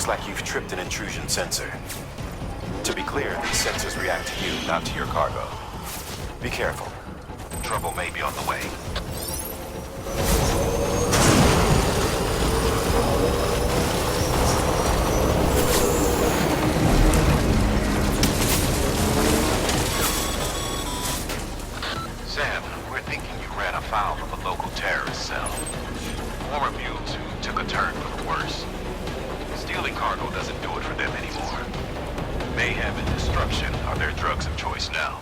Looks like you've tripped an intrusion sensor. To be clear, these sensors react to you, not to your cargo. Be careful. Trouble may be on the way. Sam, we're thinking you ran afoul of a local terrorist cell. Former mules who took a turn for the worse. Stealing cargo doesn't do it for them anymore. Mayhem and destruction are their drugs of choice now.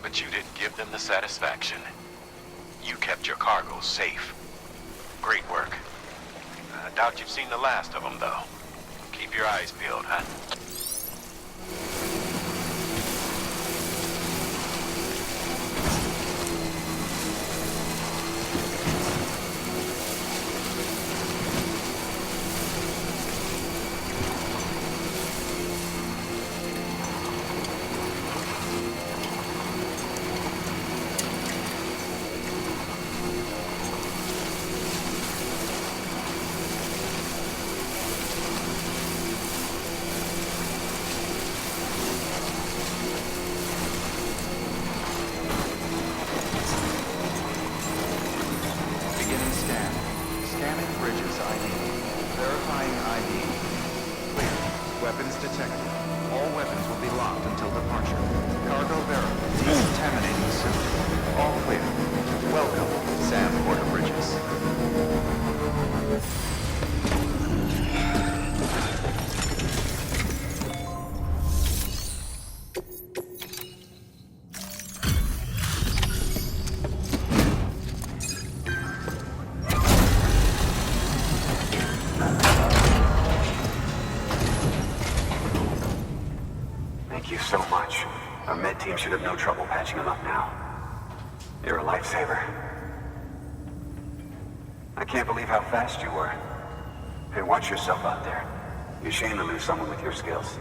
But you didn't give them the satisfaction. You kept your cargo safe. Great work. I doubt you've seen the last of them, though. Keep your eyes peeled, huh? Weapons detected. All weapons will be locked until departure. Cargo verified. Decontaminating suit. All clear. Welcome, Sam Porter Bridges. Thank you so much. Our med team should have no trouble patching him up now. You're a lifesaver. I can't believe how fast you were. Hey, watch yourself out there. You're ashamed to lose someone with your skills.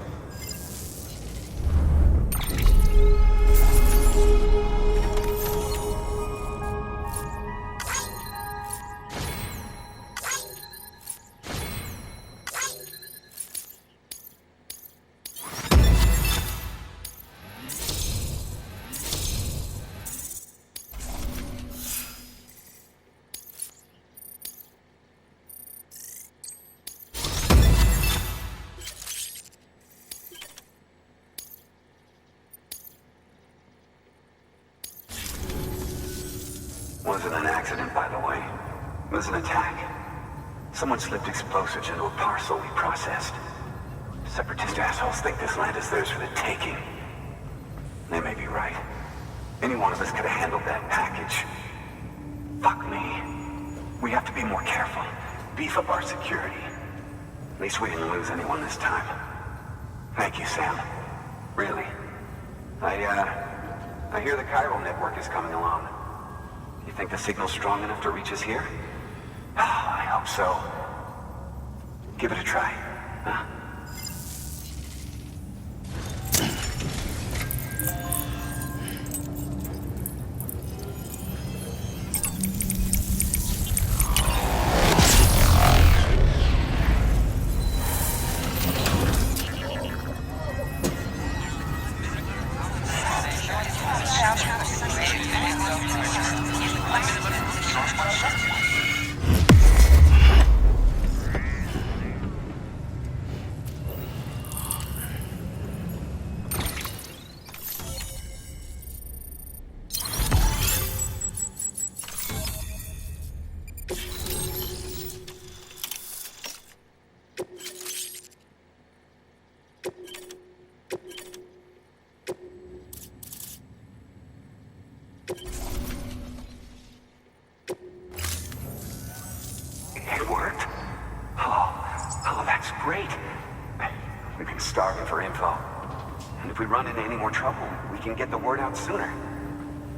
Wasn't an accident, by the way. It was an attack. Someone slipped explosives into a parcel we processed. Separatist assholes think this land is theirs for the taking. They may be right. Any one of us could have handled that package. Fuck me. We have to be more careful. Beef up our security. At least we didn't lose anyone this time. Thank you, Sam. Really. I hear the chiral network is coming along. You think the signal's strong enough to reach us here? Oh, I hope so. Give it a try, huh? It worked. Oh, that's great. We've been starving for info. And if we run into any more trouble, we can get the word out sooner.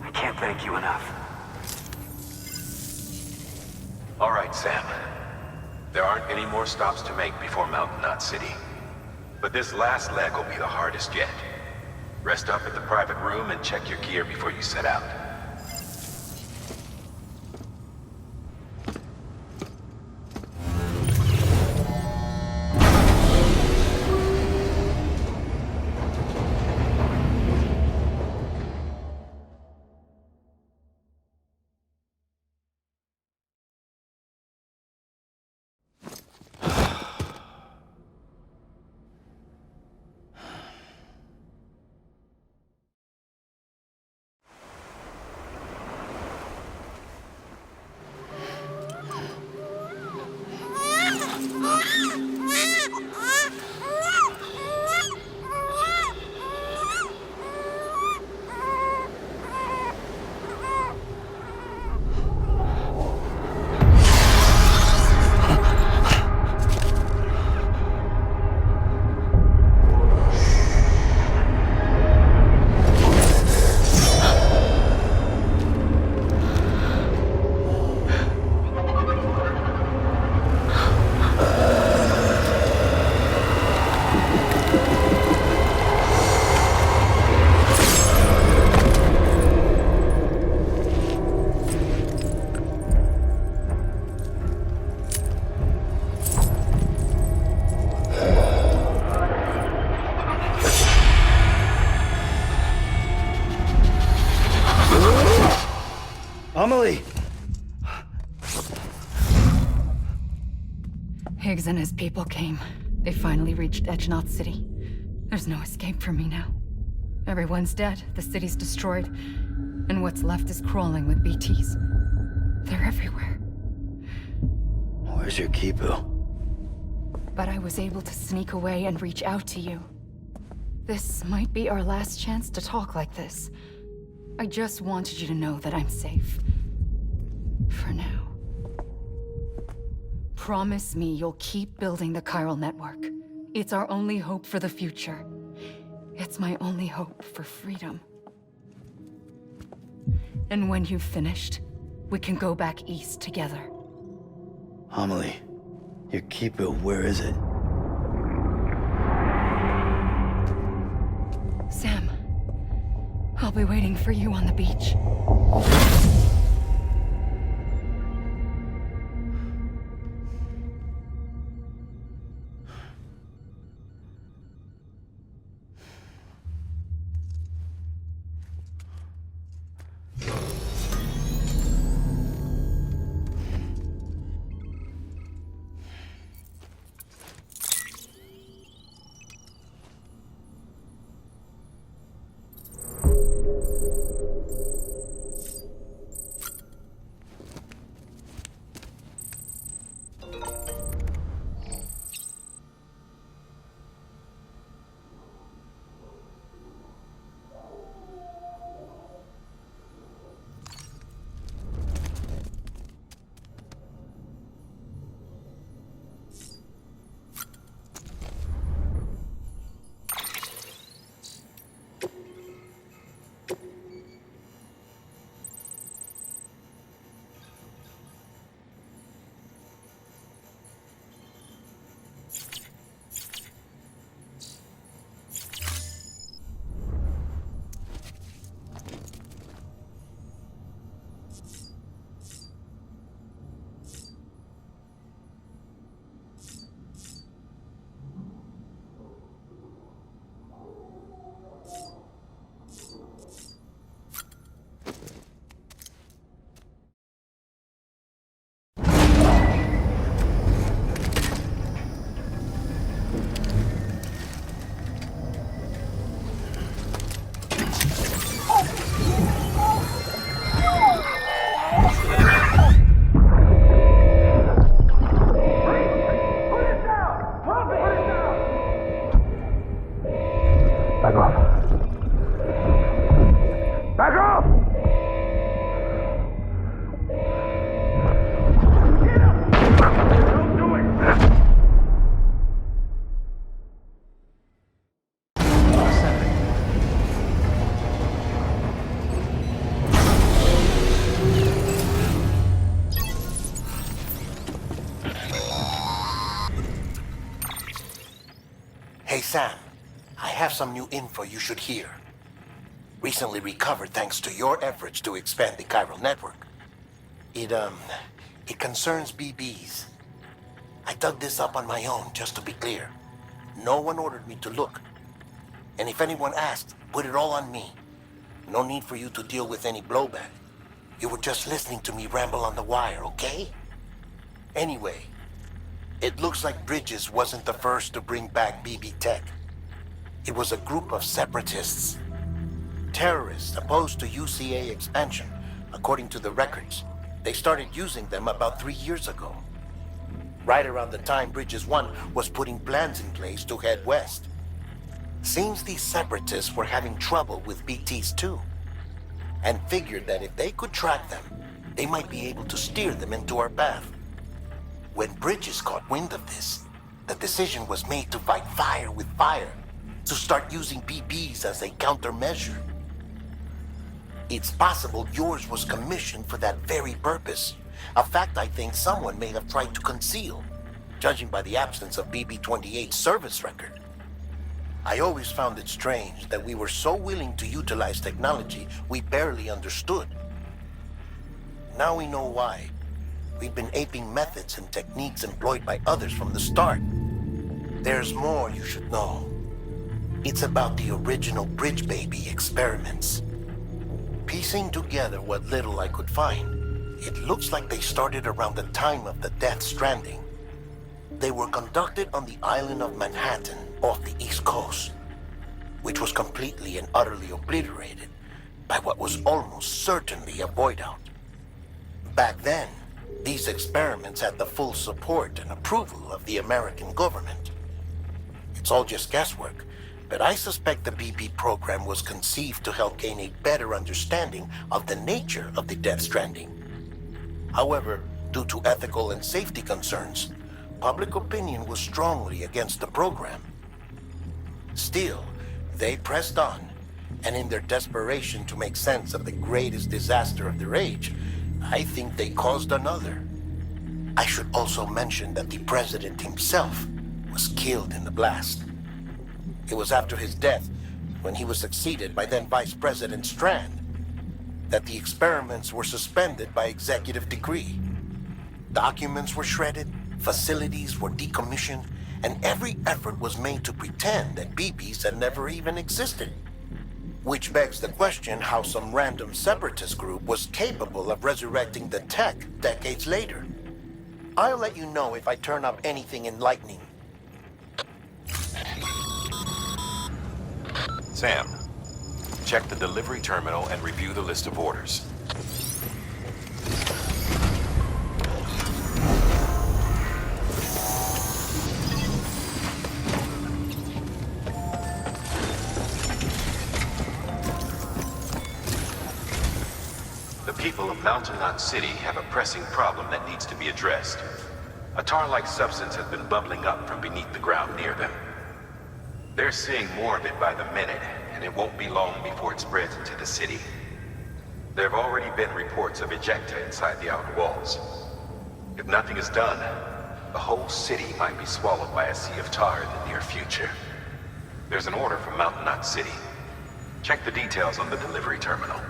I can't thank you enough. All right, Sam. There aren't any more stops to make before Mountain Knot City. But this last leg will be the hardest yet. Rest up at the private room and check your gear before you set out. Amelie! Higgs and his people came. They finally reached Edgenaught City. There's no escape for me now. Everyone's dead, the city's destroyed, and what's left is crawling with BTs. They're everywhere. Where's your Kipu? But I was able to sneak away and reach out to you. This might be our last chance to talk like this. I just wanted you to know that I'm safe. For now. Promise me you'll keep building the chiral network. It's our only hope for the future. It's my only hope for freedom. And when you've finished, we can go back east together. Amelie, your Kipu, where is it? Sam, I'll be waiting for you on the beach. Hey Sam, I have some new info you should hear. Recently recovered thanks to your efforts to expand the chiral network. It concerns BBs. I dug this up on my own, just to be clear. No one ordered me to look. And if anyone asked, put it all on me. No need for you to deal with any blowback. You were just listening to me ramble on the wire, okay? Anyway, it looks like Bridges wasn't the first to bring back BB tech. It was a group of separatists. Terrorists opposed to UCA expansion, according to the records. They started using them about 3 years ago. Right around the time Bridges 1 was putting plans in place to head west. Seems these separatists were having trouble with BTs too, and figured that if they could track them, they might be able to steer them into our path. When Bridges caught wind of this, the decision was made to fight fire with fire, to start using BBs as a countermeasure. It's possible yours was commissioned for that very purpose, a fact I think someone may have tried to conceal, judging by the absence of BB-28's service record. I always found it strange that we were so willing to utilize technology we barely understood. Now we know why. We've been aping methods and techniques employed by others from the start. There's more you should know. It's about the original Bridge Baby experiments. Piecing together what little I could find, it looks like they started around the time of the Death Stranding. They were conducted on the island of Manhattan off the East Coast, which was completely and utterly obliterated by what was almost certainly a void-out. Back then, these experiments had the full support and approval of the American government. It's all just guesswork, but I suspect the BP program was conceived to help gain a better understanding of the nature of the Death Stranding. However, due to ethical and safety concerns, public opinion was strongly against the program. Still, they pressed on, and in their desperation to make sense of the greatest disaster of their age, I think they caused another. I should also mention that the president himself was killed in the blast. It was after his death, when he was succeeded by then Vice President Strand, that the experiments were suspended by executive decree. Documents were shredded, facilities were decommissioned, and every effort was made to pretend that BBs had never even existed. Which begs the question how some random separatist group was capable of resurrecting the tech decades later. I'll let you know if I turn up anything enlightening. Sam, check the delivery terminal and review the list of orders. The people of Mountain Knot City have a pressing problem that needs to be addressed. A tar-like substance has been bubbling up from beneath the ground near them. They're seeing more of it by the minute, and it won't be long before it spreads into the city. There have already been reports of ejecta inside the outer walls. If nothing is done, the whole city might be swallowed by a sea of tar in the near future. There's an order from Mountain Knot City. Check the details on the delivery terminal.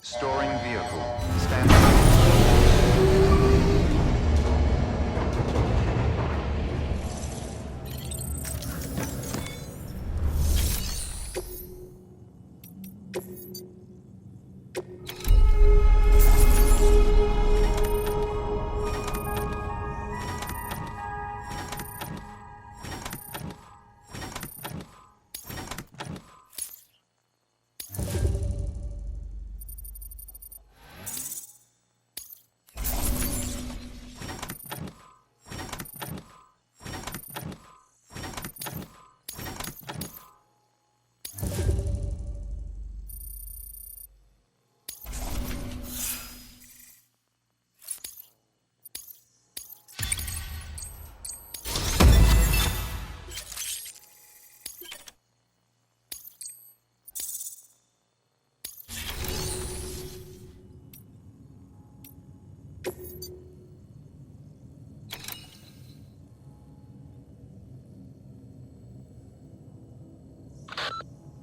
Storing vehicle. Stand by.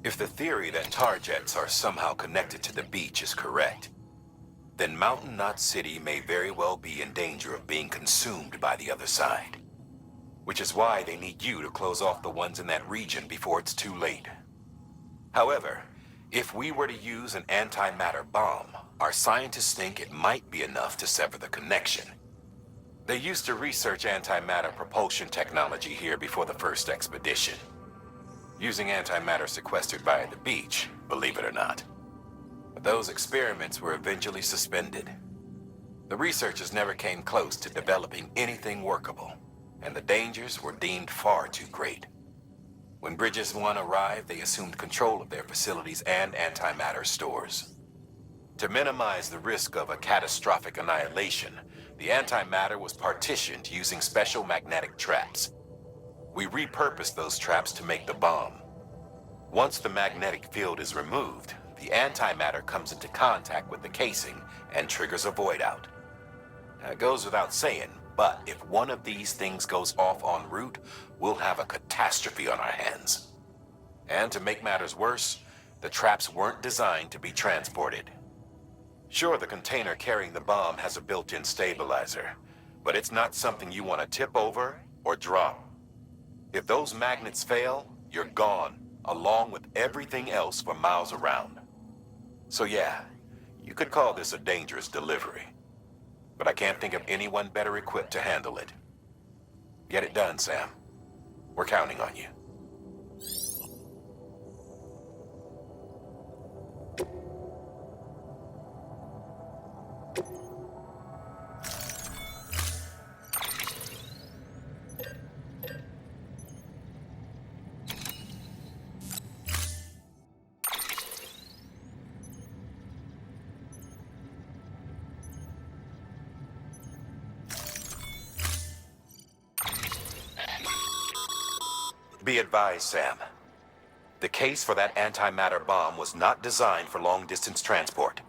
If the theory that tar jets are somehow connected to the beach is correct, then Mountain Knot City may very well be in danger of being consumed by the other side. Which is why they need you to close off the ones in that region before it's too late. However, if we were to use an antimatter bomb, our scientists think it might be enough to sever the connection. They used to research antimatter propulsion technology here before the first expedition. Using antimatter sequestered by the beach, believe it or not. But those experiments were eventually suspended. The researchers never came close to developing anything workable, and the dangers were deemed far too great. When Bridges 1 arrived, they assumed control of their facilities and antimatter stores. To minimize the risk of a catastrophic annihilation, the antimatter was partitioned using special magnetic traps. We repurposed those traps to make the bomb. Once the magnetic field is removed, the antimatter comes into contact with the casing and triggers a void out. Now, it goes without saying, But if one of these things goes off en route, we'll have a catastrophe on our hands. And to make matters worse, the traps weren't designed to be transported. Sure, the container carrying the bomb has a built-in stabilizer, but it's not something you want to tip over or drop. If those magnets fail, you're gone, along with everything else for miles around. So yeah, you could call this a dangerous delivery. But I can't think of anyone better equipped to handle it. Get it done, Sam. We're counting on you. Be advised, Sam. The case for that antimatter bomb was not designed for long-distance transport.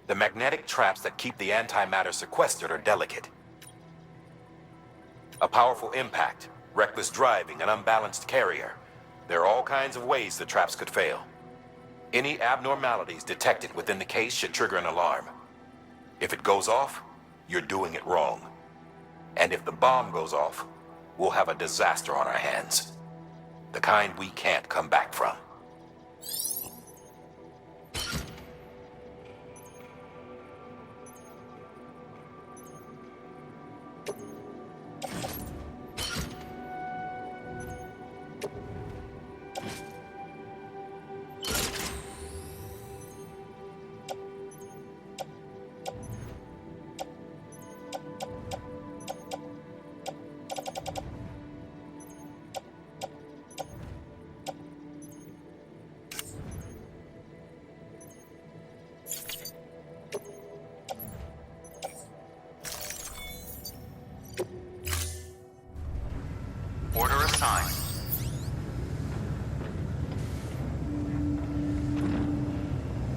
The magnetic traps that keep the antimatter sequestered are delicate. A powerful impact, reckless driving, an unbalanced carrier. There are all kinds of ways the traps could fail. Any abnormalities detected within the case should trigger an alarm. If it goes off, you're doing it wrong. And if the bomb goes off, we'll have a disaster on our hands. The kind we can't come back from.